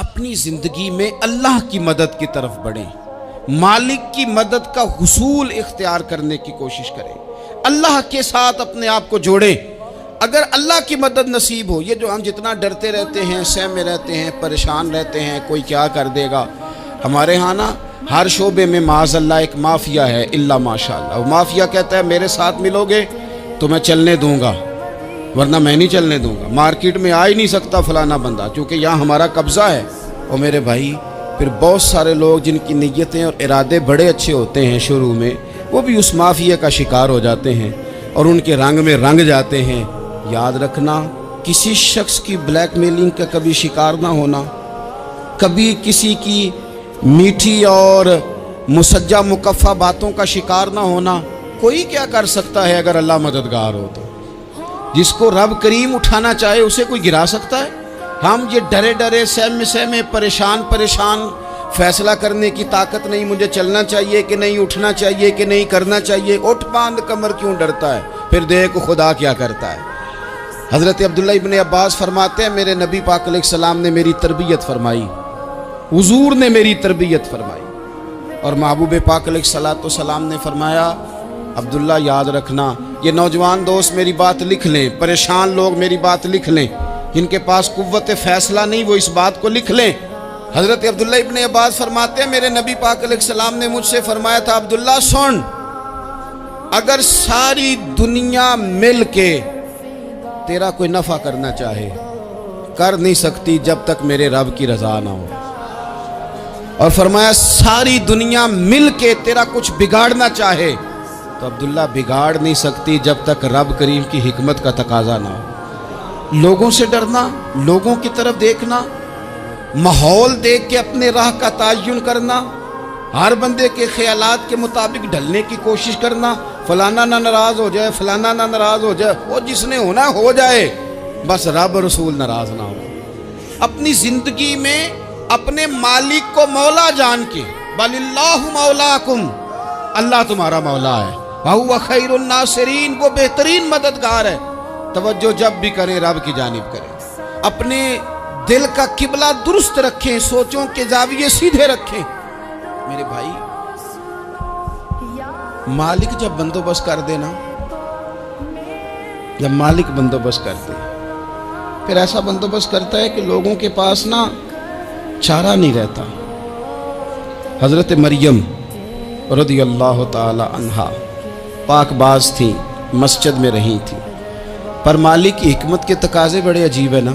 اپنی زندگی میں اللہ کی مدد کی طرف بڑھیں، مالک کی مدد کا حصول اختیار کرنے کی کوشش کریں، اللہ کے ساتھ اپنے آپ کو جوڑیں۔ اگر اللہ کی مدد نصیب ہو، یہ جو ہم جتنا ڈرتے رہتے ہیں، سہمے رہتے ہیں، پریشان رہتے ہیں کوئی کیا کر دے گا، ہمارے ہاں نا ہر شعبے میں معاذ اللہ ایک مافیا ہے، الا ماشاءاللہ۔ وہ مافیا کہتا ہے میرے ساتھ ملو گے تو میں چلنے دوں گا، ورنہ میں نہیں چلنے دوں گا، مارکیٹ میں آ ہی نہیں سکتا فلانا بندہ، چونکہ یہاں ہمارا قبضہ ہے۔ اور میرے بھائی پھر بہت سارے لوگ جن کی نیتیں اور ارادے بڑے اچھے ہوتے ہیں شروع میں، وہ بھی اس مافیا کا شکار ہو جاتے ہیں اور ان کے رنگ میں رنگ جاتے ہیں۔ یاد رکھنا، کسی شخص کی بلیک میلنگ کا کبھی شکار نہ ہونا، کبھی کسی کی میٹھی اور مسجع مکفہ باتوں کا شکار نہ ہونا۔ کوئی کیا کر سکتا ہے اگر اللہ مددگار ہو تو؟ جس کو رب کریم اٹھانا چاہے اسے کوئی گرا سکتا ہے؟ ہم یہ ڈرے ڈرے سہمے پریشان فیصلہ کرنے کی طاقت نہیں، مجھے چلنا چاہیے کہ نہیں، اٹھنا چاہیے کہ نہیں، کرنا چاہیے، اٹھ باندھ کمر کیوں ڈرتا ہے؟ پھر دیکھ خدا کیا کرتا ہے۔ حضرت عبداللہ ابن عباس فرماتے ہیں میرے نبی پاک علیہ السلام نے میری تربیت فرمائی، حضور نے میری تربیت فرمائی، اور محبوب پاک علیہ السلام نے فرمایا عبداللہ یاد رکھنا، یہ نوجوان دوست میری بات لکھ لیں، پریشان لوگ میری بات لکھ لیں، جن کے پاس قوت فیصلہ نہیں وہ اس بات کو لکھ لیں۔ حضرت عبداللہ ابن عباس فرماتے ہیں میرے نبی پاک علیہ السلام نے مجھ سے فرمایا تھا عبداللہ سن، اگر ساری دنیا مل کے تیرا کوئی نفع کرنا چاہے کر نہیں سکتی جب تک میرے رب کی رضا نہ ہو، اور فرمایا ساری دنیا مل کے تیرا کچھ بگاڑنا چاہے تو عبداللہ بگاڑ نہیں سکتی جب تک رب کریم کی حکمت کا تقاضا نہ ہو۔ لوگوں سے ڈرنا، لوگوں کی طرف دیکھنا، ماحول دیکھ کے اپنے راہ کا تعین کرنا، ہر بندے کے خیالات کے مطابق ڈھلنے کی کوشش کرنا، فلانا نہ ناراض ہو جائے، فلانا نہ ناراض ہو جائے، وہ جس نے ہونا ہو جائے، بس رب رسول ناراض نہ ہو۔ اپنی زندگی میں اپنے مالک کو مولا جان کے، بل اللہ مولاکم، اللہ تمہارا مولا ہے، وَهُوَ خَيْرُ النَّاصِرِينَ، وہ بہترین مددگار ہے۔ توجہ جب بھی کریں رب کی جانب کریں، اپنے دل کا قبلہ درست رکھیں، سوچوں کے زاویے سیدھے رکھیں۔ میرے بھائی مالک جب بندوبست کر دے نا، جب مالک بندوبست کر دے پھر ایسا بندوبست کرتا ہے کہ لوگوں کے پاس نا چارہ نہیں رہتا۔ حضرت مریم رضی اللہ تعالی عنہا پاک باز تھیں، مسجد میں رہی تھیں، پر مالک کی حکمت کے تقاضے بڑے عجیب ہیں نا۔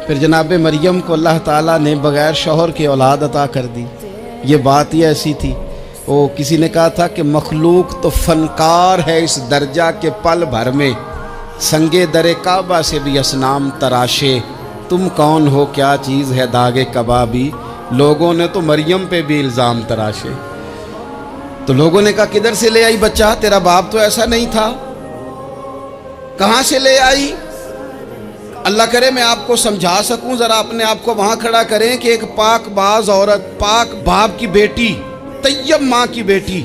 پھر جناب مریم کو اللہ تعالیٰ نے بغیر شوہر کے اولاد عطا کر دی۔ یہ بات ہی ایسی تھی، وہ کسی نے کہا تھا کہ مخلوق تو فنکار ہے اس درجہ کے پل بھر میں سنگے در کعبہ سے بھی اصنام تراشے، تم کون ہو کیا چیز ہے داغ کبابی، لوگوں نے تو مریم پہ بھی الزام تراشے۔ تو لوگوں نے کہا کدھر سے لے آئی بچہ، تیرا باپ تو ایسا نہیں تھا، کہاں سے لے آئی؟ اللہ کرے میں آپ کو سمجھا سکوں، ذرا اپنے آپ کو وہاں کھڑا کریں کہ ایک پاک باز عورت، پاک باپ کی بیٹی، طیب ماں کی بیٹی،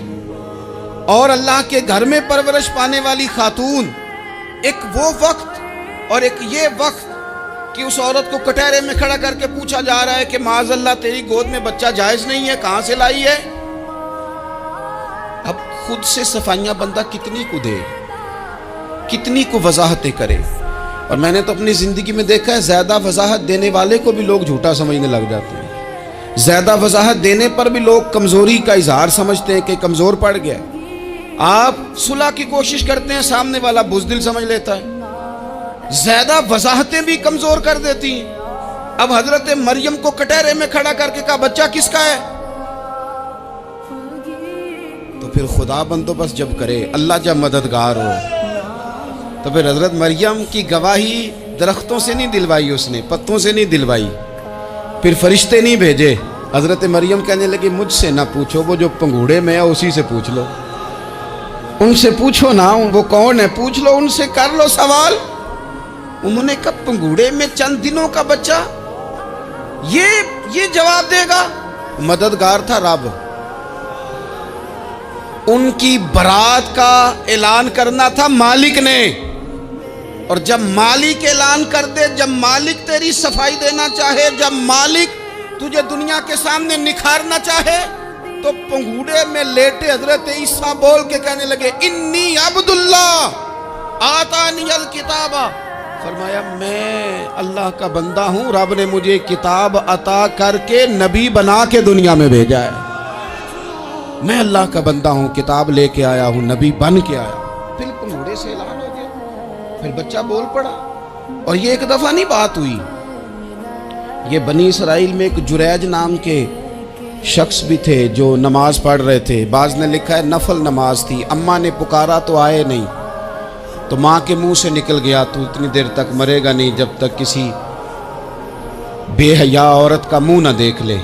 اور اللہ کے گھر میں پرورش پانے والی خاتون، ایک وہ وقت اور ایک یہ وقت کہ اس عورت کو کٹہرے میں کھڑا کر کے پوچھا جا رہا ہے کہ معاذ اللہ تیری گود میں بچہ جائز نہیں ہے، کہاں سے لائی ہے؟ اب خود سے صفائیاں بندہ کتنی کو دے، کتنی کو وضاحتیں کرے۔ اور میں نے تو اپنی زندگی میں دیکھا ہے زیادہ وضاحت دینے والے کو بھی لوگ جھوٹا سمجھنے لگ جاتے ہیں، زیادہ وضاحت دینے پر بھی لوگ کمزوری کا اظہار سمجھتے ہیں کہ کمزور پڑ گیا۔ آپ صلح کی کوشش کرتے ہیں، سامنے والا بزدل سمجھ لیتا ہے، زیادہ وضاحتیں بھی کمزور کر دیتی ہیں۔ اب حضرت مریم کو کٹہرے میں کھڑا کر کے کہا بچہ کس کا ہے؟ تو پھر خدا بندوبست جب کرے، اللہ جب مددگار ہو، تو پھر حضرت مریم کی گواہی درختوں سے نہیں دلوائی، اس نے پتوں سے نہیں دلوائی، پھر فرشتے نہیں بھیجے۔ حضرت مریم کہنے لگی مجھ سے نہ پوچھو، وہ جو پنگوڑے میں ہے اسی سے پوچھ لو، ان سے پوچھو نا، وہ کون ہے پوچھ لو، ان سے کر لو سوال۔ انہوں نے کہا پنگوڑے میں چند دنوں کا بچہ، یہ جواب دے گا؟ مددگار تھا رب، ان کی برات کا اعلان کرنا تھا مالک نے، اور جب مالک اعلان کر دے، جب مالک تیری صفائی دینا چاہے، جب مالک تجھے دنیا کے سامنے نکھارنا چاہے، تو پنگوڑے میں لیٹے حضرت عیسیٰ بول کے کہنے لگے انی عبداللہ آتانی الکتاب، فرمایا میں اللہ کا بندہ ہوں، رب نے مجھے کتاب عطا کر کے نبی بنا کے دنیا میں بھیجا ہے، میں اللہ کا بندہ ہوں، کتاب لے کے آیا ہوں، نبی بن کے آیا ہوں۔ پھر پنگوڑے سے اعلان ہو گیا، پھر بچہ بول پڑا۔ اور یہ ایک دفعہ نہیں بات ہوئی، یہ بنی اسرائیل میں ایک جریج نام کے شخص بھی تھے جو نماز پڑھ رہے تھے، بعض نے لکھا ہے نفل نماز تھی، اماں نے پکارا تو آئے نہیں، تو ماں کے منہ سے نکل گیا تو اتنی دیر تک مرے گا نہیں جب تک کسی بے حیا عورت کا منہ نہ دیکھ لے۔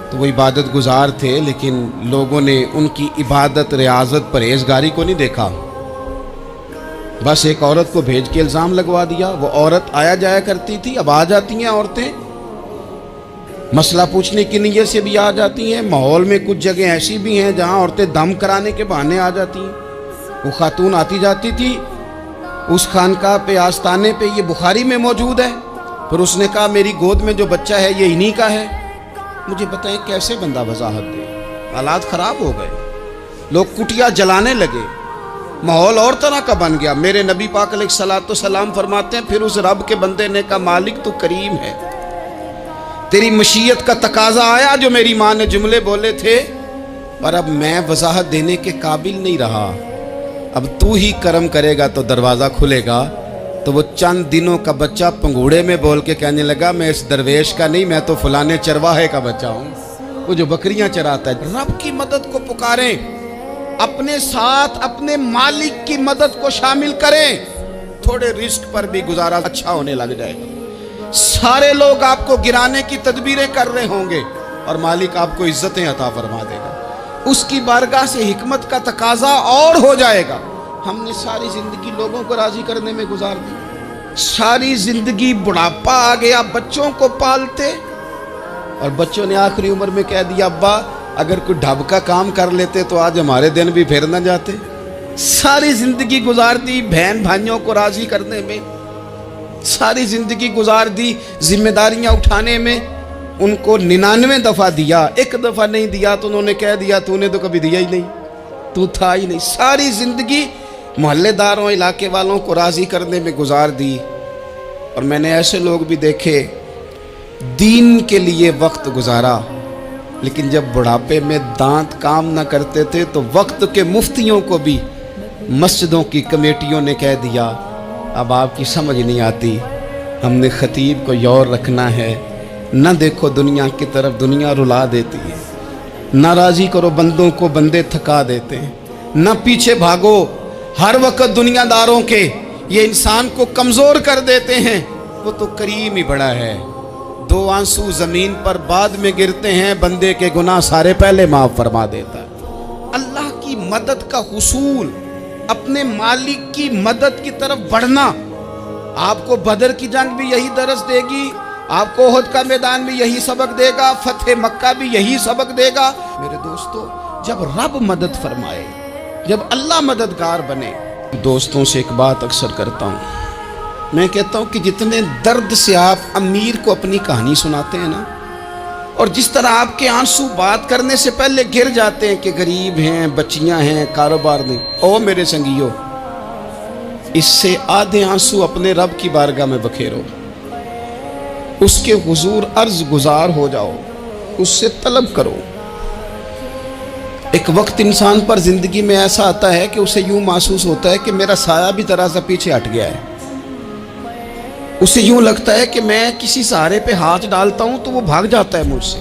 تو وہ عبادت گزار تھے، لیکن لوگوں نے ان کی عبادت، ریاضت، پرہیزگاری کو نہیں دیکھا، بس ایک عورت کو بھیج کے الزام لگوا دیا۔ وہ عورت آیا جایا کرتی تھی، اب آ جاتی ہیں عورتیں، مسئلہ پوچھنے کی نیت سے بھی آ جاتی ہیں۔ ماحول میں کچھ جگہ ایسی بھی ہیں جہاں عورتیں دم کرانے کے بہانے آ جاتی ہیں۔ وہ خاتون آتی جاتی تھی اس خانقاہ پہ، آستانے پہ، یہ بخاری میں موجود ہے۔ پھر اس نے کہا میری گود میں جو بچہ ہے یہ انہی کا ہے۔ مجھے بتائیں کیسے بندہ وضاحت دے؟ حالات خراب ہو گئے، لوگ کٹیا جلانے لگے، ماحول اور طرح کا بن گیا۔ میرے نبی پاک علیہ الصلوۃ والسلام فرماتے ہیں پھر اس رب کے بندے نے کہا مالک تو کریم ہے، تیری مشیت کا تقاضا آیا جو میری ماں نے جملے بولے تھے، پر اب میں وضاحت دینے کے قابل نہیں رہا، اب تو ہی کرم کرے گا تو دروازہ کھلے گا۔ تو وہ چند دنوں کا بچہ پنگوڑے میں بول کے کہنے لگا میں اس درویش کا نہیں، میں تو فلانے چرواہے کا بچہ ہوں، وہ جو بکریاں چراتا ہے۔ رب کی مدد کو پکاریں، اپنے ساتھ اپنے مالک کی مدد کو شامل کریں، تھوڑے رزق پر بھی گزارا اچھا ہونے لگ جائے گا۔ سارے لوگ آپ کو گرانے کی تدبیریں کر رہے ہوں گے اور مالک آپ کو عزتیں عطا فرما دے گا، اس کی بارگاہ سے حکمت کا تقاضا اور ہو جائے گا۔ ہم نے ساری زندگی لوگوں کو راضی کرنے میں گزار دی، ساری زندگی بڑھاپا آ گیا بچوں کو پالتے، اور بچوں نے آخری عمر میں کہہ دیا ابا اگر کوئی ڈھب کا کام کر لیتے تو آج ہمارے دن بھی پھر نہ جاتے۔ ساری زندگی گزار دی بہن بھائیوں کو راضی کرنے میں، ساری زندگی گزار دی ذمہ داریاں اٹھانے میں، ان کو 99 دفعہ دیا، ایک دفعہ نہیں دیا تو انہوں نے کہہ دیا تو نے تو کبھی دیا ہی نہیں، تو تھا ہی نہیں۔ ساری زندگی محلے داروں، علاقے والوں کو راضی کرنے میں گزار دی۔ اور میں نے ایسے لوگ بھی دیکھے دین کے لیے وقت گزارا، لیکن جب بڑھاپے میں دانت کام نہ کرتے تھے تو وقت کے مفتیوں کو بھی مسجدوں کی کمیٹیوں نے کہہ دیا اب آپ کی سمجھ نہیں آتی، ہم نے خطیب کو یور رکھنا ہے، نہ دیکھو دنیا کی طرف، دنیا رلا دیتی ہے، نہ راضی کرو بندوں کو، بندے تھکا دیتے ہیں، نہ پیچھے بھاگو ہر وقت دنیا داروں کے، یہ انسان کو کمزور کر دیتے ہیں۔ وہ تو کریم ہی بڑا ہے، 2 آنسو زمین پر بعد میں گرتے ہیں، بندے کے گناہ سارے پہلے معاف فرما دیتا ہے۔ اللہ کی مدد کا حصول، اپنے مالک کی مدد کی طرف بڑھنا، آپ کو بدر کی جنگ بھی یہی درس دے گی، آپ کو احد کا میدان بھی یہی سبق دے گا، فتح مکہ بھی یہی سبق دے گا۔ میرے دوستو جب رب مدد فرمائے، جب اللہ مددگار بنے، دوستوں سے ایک بات اکثر کرتا ہوں، میں کہتا ہوں کہ جتنے درد سے آپ امیر کو اپنی کہانی سناتے ہیں نا، اور جس طرح آپ کے آنسو بات کرنے سے پہلے گر جاتے ہیں کہ غریب ہیں، بچیاں ہیں، کاروبار نہیں، او میرے سنگیو، اس سے آدھے آنسو اپنے رب کی بارگاہ میں بکھیرو، اس کے حضور عرض گزار ہو جاؤ، اس سے طلب کرو۔ ایک وقت انسان پر زندگی میں ایسا آتا ہے کہ اسے یوں محسوس ہوتا ہے کہ میرا سایہ بھی ذرا سا پیچھے ہٹ گیا ہے، اسے یوں لگتا ہے کہ میں کسی سہارے پہ ہاتھ ڈالتا ہوں تو وہ بھاگ جاتا ہے مجھ سے۔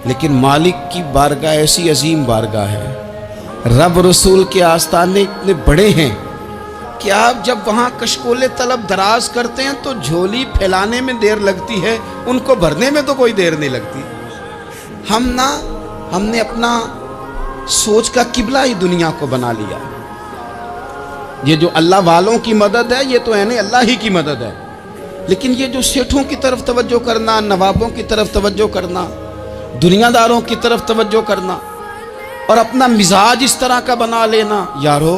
لیکن مالک کی بارگاہ ایسی عظیم بارگاہ ہے، رب رسول کے آستانے اتنے بڑے ہیں کہ آپ جب وہاں کشکول طلب دراز کرتے ہیں تو جھولی پھیلانے میں دیر لگتی ہے، ان کو بھرنے میں تو کوئی دیر نہیں لگتی۔ ہم نے اپنا سوچ کا قبلہ ہی دنیا کو بنا لیا۔ یہ جو اللہ والوں کی مدد ہے یہ تو ہے نہیں، اللہ ہی کی مدد ہے، لیکن یہ جو سیٹھوں کی طرف توجہ کرنا، نوابوں کی طرف توجہ کرنا، دنیا داروں کی طرف توجہ کرنا، اور اپنا مزاج اس طرح کا بنا لینا، یارو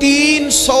300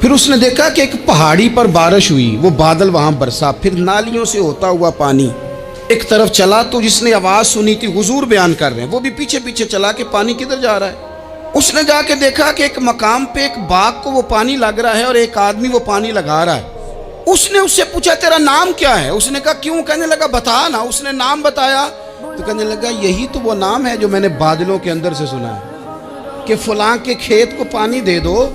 پھر اس نے دیکھا کہ ایک پہاڑی پر بارش ہوئی، وہ بادل وہاں برسا، پھر نالیوں سے ہوتا ہوا پانی ایک طرف چلا۔ تو جس نے آواز سنی تھی، حضور بیان کر رہے ہیں، وہ بھی پیچھے پیچھے چلا کہ پانی کدھر جا رہا ہے۔ اس نے جا کے دیکھا کہ ایک مقام پہ ایک باغ کو وہ پانی لگ رہا ہے اور ایک آدمی وہ پانی لگا رہا ہے۔ اس نے اس سے پوچھا تیرا نام کیا ہے؟ اس نے کہا کیوں؟ کہنے لگا بتا نا۔ اس نے نام بتایا تو کہنے لگا یہی تو وہ نام ہے جو میں نے بادلوں کے اندر سے سنا ہے کہ فلاں کے کھیت کو پانی دے دو۔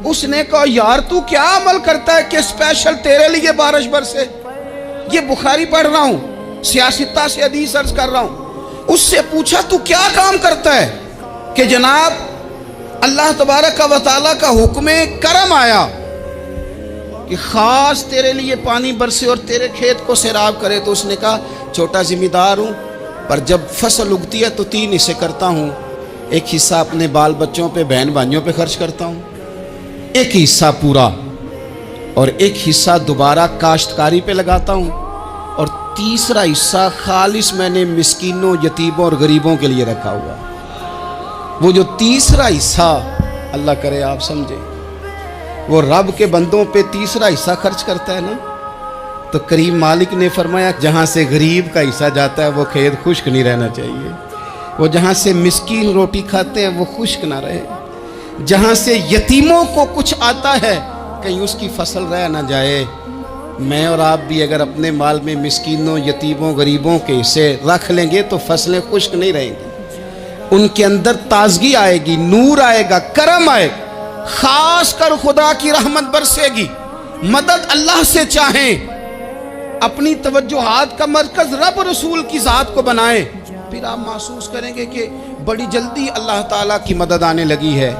اس نے کہا یار تو کیا عمل کرتا ہے کہ اسپیشل تیرے لیے بارش برسے؟ یہ بخاری پڑھ رہا ہوں، سیاستہ سے حدیث عرض کر رہا ہوں۔ اس سے پوچھا تو کیا کام کرتا ہے کہ جناب اللہ تبارک و تعالیٰ کا حکم کرم آیا کہ خاص تیرے لیے پانی برسے اور تیرے کھیت کو سیراب کرے؟ تو اس نے کہا چھوٹا ذمہ دار ہوں، پر جب فصل اگتی ہے تو 3 حصے کرتا ہوں۔ ایک حصہ اپنے بال بچوں پہ، بہن بھائیوں پہ خرچ کرتا ہوں، ایک حصہ پورا، اور ایک حصہ دوبارہ کاشتکاری پہ لگاتا ہوں، اور تیسرا حصہ خالص میں نے مسکینوں، یتیموں اور غریبوں کے لیے رکھا ہوا۔ وہ جو تیسرا حصہ، اللہ کرے آپ سمجھے، وہ رب کے بندوں پہ تیسرا حصہ خرچ کرتا ہے نا، تو کریم مالک نے فرمایا جہاں سے غریب کا حصہ جاتا ہے وہ کھیت خشک نہیں رہنا چاہیے، وہ جہاں سے مسکین روٹی کھاتے ہیں وہ خشک نہ رہے، جہاں سے یتیموں کو کچھ آتا ہے کہیں اس کی فصل رہ نہ جائے۔ میں اور آپ بھی اگر اپنے مال میں مسکینوں، یتیموں، غریبوں کے حصے رکھ لیں گے تو فصلیں خشک نہیں رہیں گی، ان کے اندر تازگی آئے گی، نور آئے گا، کرم آئے گا، خاص کر خدا کی رحمت برسے گی۔ مدد اللہ سے چاہیں، اپنی توجہات کا مرکز رب رسول کی ذات کو بنائیں، پھر آپ محسوس کریں گے کہ بڑی جلدی اللہ تعالیٰ کی مدد آنے لگی ہے۔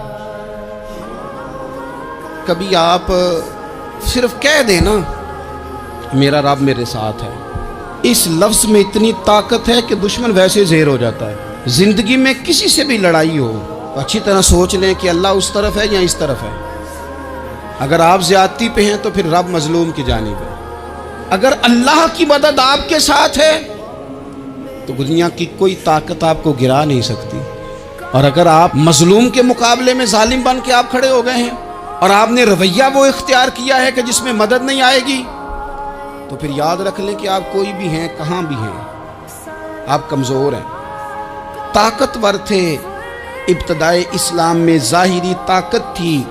کبھی آپ صرف کہہ دیں نا میرا رب میرے ساتھ ہے، اس لفظ میں اتنی طاقت ہے کہ دشمن ویسے زہر ہو جاتا ہے۔ زندگی میں کسی سے بھی لڑائی ہو تو اچھی طرح سوچ لیں کہ اللہ اس طرف ہے یا اس طرف ہے۔ اگر آپ زیادتی پہ ہیں تو پھر رب مظلوم کی جانب ہے۔ اگر اللہ کی مدد آپ کے ساتھ ہے تو دنیا کی کوئی طاقت آپ کو گرا نہیں سکتی، اور اگر آپ مظلوم کے مقابلے میں ظالم بن کے آپ کھڑے ہو گئے ہیں اور آپ نے رویہ وہ اختیار کیا ہے کہ جس میں مدد نہیں آئے گی، تو پھر یاد رکھ لیں کہ آپ کوئی بھی ہیں، کہاں بھی ہیں، آپ کمزور ہیں۔ طاقتور تھے ابتدائے اسلام میں، ظاہری طاقت تھی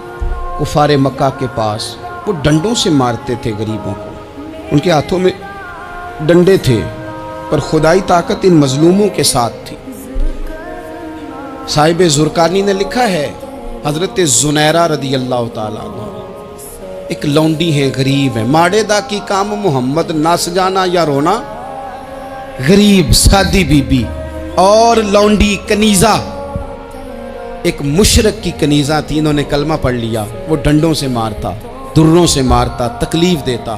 کفار مکہ کے پاس، وہ ڈنڈوں سے مارتے تھے غریبوں کو، ان کے ہاتھوں میں ڈنڈے تھے، پر خدائی طاقت ان مظلوموں کے ساتھ تھی۔ صاحب زرقانی نے لکھا ہے، حضرت زنیرہ رضی اللہ تعالیٰ عنہ ایک لونڈی ہے، غریب ہے، ماڑے دا کی کام محمد نس جانا یا رونا، غریب سادی بی بی اور لونڈی کنیزہ، ایک مشرک کی کنیزہ تھی، انہوں نے کلمہ پڑھ لیا، وہ ڈنڈوں سے مارتا، دروں سے مارتا، تکلیف دیتا۔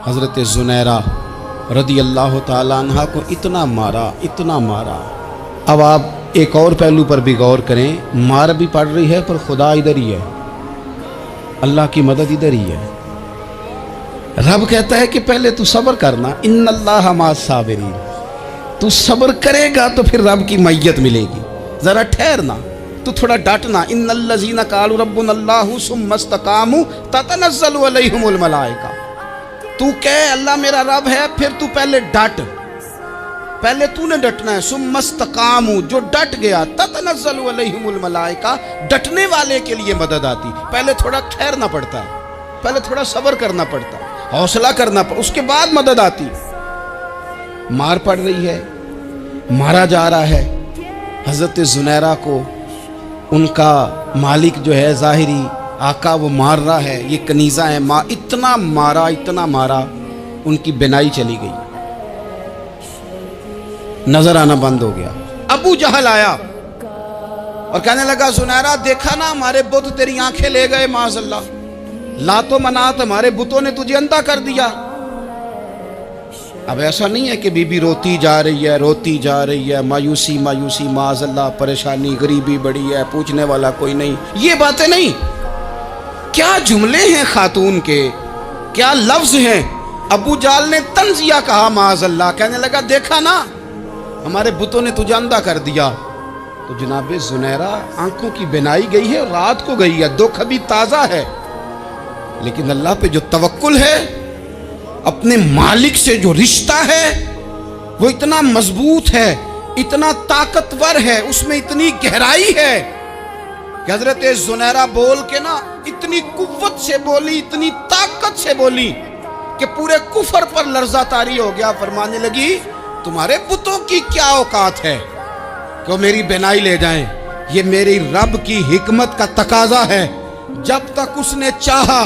حضرت زنیرہ رضی اللہ تعالیٰ عنہ کو اتنا مارا، اتنا مارا۔ اب آپ ایک اور پہلو پر بھی غور کریں، مار بھی پڑ رہی ہے پر خدا ادھر ہی ہے، اللہ کی مدد ادھر ہی ہے۔ رب کہتا ہے کہ پہلے تو صبر کرنا، ان اللہ مع الصابرین، تو صبر کرے گا تو پھر رب کی معیت ملے گی، ذرا ٹھہرنا، تو تھوڑا ڈٹنا۔ ان الذین قالوا ربنا اللہ ثم استقاموا تتنزل علیہم الملائکہ، تو کہے اللہ میرا رب ہے، پھر تو پہلے ڈٹ، پہلے تو نے ڈٹنا ہے۔ ثم استقاموا، جو ڈٹ گیا، تتنزل علیہم الملائکہ، ڈٹنے والے کے لیے مدد آتی، پہلے تھوڑا ٹھہرنا پڑتا ہے، پہلے تھوڑا صبر کرنا پڑتا ہے، حوصلہ کرنا پڑتا، اس کے بعد مدد آتی۔ مار پڑ رہی ہے، مارا جا رہا ہے حضرت زنیرہ کو، ان کا مالک جو ہے ظاہری آقا وہ مار رہا ہے، یہ کنیزہ ہے، اتنا مارا اتنا مارا، ان کی بینائی چلی گئی، نظر آنا بند ہو گیا۔ ابو جہل آیا اور کہنے لگا زنیرہ دیکھا نا ہمارے بت تیری آنکھیں لے گئے، معاذ اللہ، لات و منات ہمارے بتوں نے تجھے اندھا کر دیا۔ اب ایسا نہیں ہے کہ بی بی روتی جا رہی ہے، روتی جا رہی ہے، مایوسی مایوسی، معاذ اللہ، پریشانی، غریبی بڑی ہے، پوچھنے والا کوئی نہیں، یہ باتیں نہیں۔ کیا جملے ہیں خاتون کے، کیا لفظ ہیں۔ ابو جال نے تنزیہ کہا، معاذ اللہ، کہنے لگا دیکھا نا ہمارے بتوں نے تجھے اندھا کر دیا۔ تو جناب زنیرہ آنکھوں کی بینائی گئی ہے، رات کو گئی ہے، دکھ ابھی تازہ ہے، لیکن اللہ پہ جو توکل ہے، اپنے مالک سے جو رشتہ ہے وہ اتنا مضبوط ہے، اتنا طاقتور ہے، اس میں اتنی گہرائی ہے کہ حضرت زنیرہ بول کے نا اتنی قوت سے بولی، اتنی طاقت سے بولی کہ پورے کفر پر لرزہ طاری ہو گیا۔ فرمانے لگی تمہارے بتوں کی کیا اوقات ہے کہ وہ میری بینائی لے جائیں، یہ میری رب کی حکمت کا تقاضا ہے۔ جب تک اس نے چاہا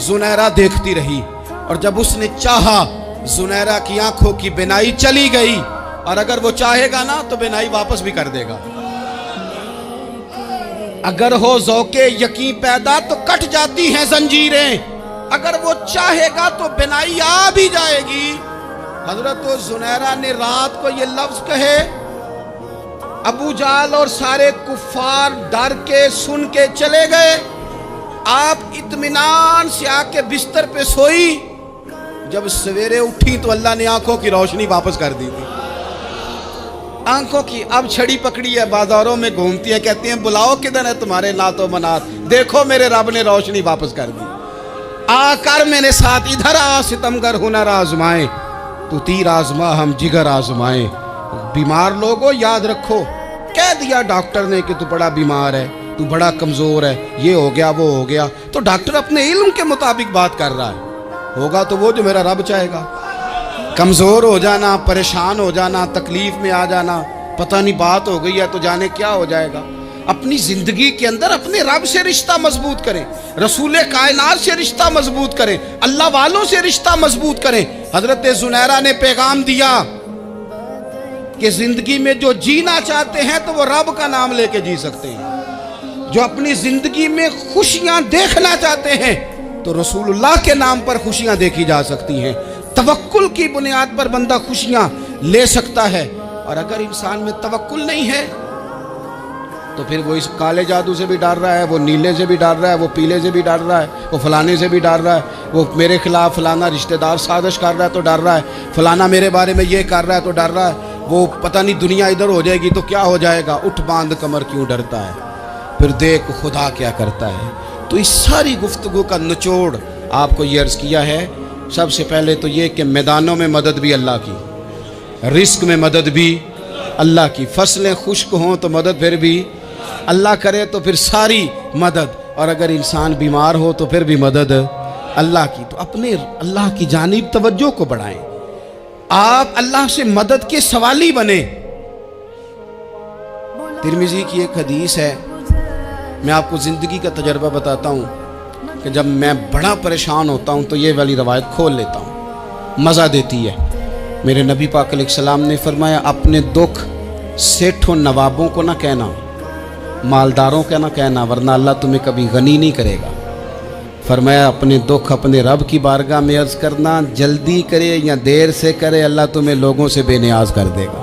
زنیرہ دیکھتی رہی، اور جب اس نے چاہا زنیرہ کی آنکھوں کی بینائی چلی گئی، اور اگر وہ چاہے گا نا تو بینائی واپس بھی کر دے گا۔ اگر ہو ذوق یقین پیدا تو کٹ جاتی ہیں زنجیریں، اگر وہ چاہے گا تو بینائی آ بھی جائے گی۔ حضرت زنیرہ نے رات کو یہ لفظ کہے، ابو جہل اور سارے کفار ڈر کے سن کے چلے گئے، آپ اطمینان سے آ کے بستر پہ سوئی۔ جب سویرے اٹھی تو اللہ نے آنکھوں کی روشنی واپس کر دی تھی۔ آنکھوں کی اب چھڑی پکڑی ہے، بازاروں میں گھومتی ہے، کہتی ہیں بلاؤ کدھر ہے تمہارے نعت و منات، دیکھو میرے رب نے روشنی واپس کر دی۔ آ کر میرے ساتھ ادھر آ ستمگر ہنر آزمائے، تو تیر آزما ہم جگر آزمائے۔ بیمار لوگوں یاد رکھو، کہہ دیا ڈاکٹر نے کہ تو بڑا بیمار ہے، تو بڑا کمزور ہے، یہ ہو گیا وہ ہو گیا، تو ڈاکٹر اپنے علم کے مطابق بات کر رہا ہے، ہوگا تو وہ جو میرا رب چاہے گا۔ کمزور ہو جانا، پریشان ہو جانا، تکلیف میں آ جانا، پتہ نہیں بات ہو گئی ہے تو جانے کیا ہو جائے گا۔ اپنی زندگی کے اندر اپنے رب سے رشتہ مضبوط کریں، رسول کائنات سے رشتہ مضبوط کریں، اللہ والوں سے رشتہ مضبوط کریں۔ حضرت زنیرہ نے پیغام دیا کہ زندگی میں جو جینا چاہتے ہیں تو وہ رب کا نام لے کے جی سکتے ہیں، جو اپنی زندگی میں خوشیاں دیکھنا چاہتے ہیں تو رسول اللہ کے نام پر خوشیاں دیکھی جا سکتی ہیں۔ توکل کی بنیاد پر بندہ خوشیاں لے سکتا ہے، اور اگر انسان میں توکل نہیں ہے تو پھر وہ اس کالے جادو سے بھی ڈر رہا ہے، وہ نیلے سے بھی ڈر رہا ہے، وہ پیلے سے بھی ڈر رہا ہے، وہ فلانے سے بھی ڈر رہا ہے، وہ میرے خلاف فلانا رشتہ دار سازش کر رہا ہے تو ڈر رہا ہے، فلانا میرے بارے میں یہ کر رہا ہے تو ڈر رہا ہے، وہ پتہ نہیں دنیا ادھر ہو جائے گی تو کیا ہو جائے گا، اٹھ باندھ کمر کیوں ڈرتا ہے، پھر دیکھ خدا کیا کرتا ہے۔ تو اس ساری گفتگو کا نچوڑ آپ کو یہ عرض کیا ہے، سب سے پہلے تو یہ کہ میدانوں میں مدد بھی اللہ کی، رزق میں مدد بھی اللہ کی، فصلیں خشک ہوں تو مدد پھر بھی اللہ کرے، تو پھر ساری مدد، اور اگر انسان بیمار ہو تو پھر بھی مدد اللہ کی۔ تو اپنے اللہ کی جانب توجہ کو بڑھائیں، آپ اللہ سے مدد کے سوالی بنیں۔ ترمذی کی ایک حدیث ہے، میں آپ کو زندگی کا تجربہ بتاتا ہوں کہ جب میں بڑا پریشان ہوتا ہوں تو یہ والی روایت کھول لیتا ہوں، مزہ دیتی ہے۔ میرے نبی پاک علیہ السلام نے فرمایا اپنے دکھ سیٹھوں نوابوں کو نہ کہنا، مالداروں کا نہ کہنا، ورنہ اللہ تمہیں کبھی غنی نہیں کرے گا۔ فرمایا اپنے دکھ اپنے رب کی بارگاہ میں عرض کرنا، جلدی کرے یا دیر سے کرے اللہ تمہیں لوگوں سے بے نیاز کر دے گا۔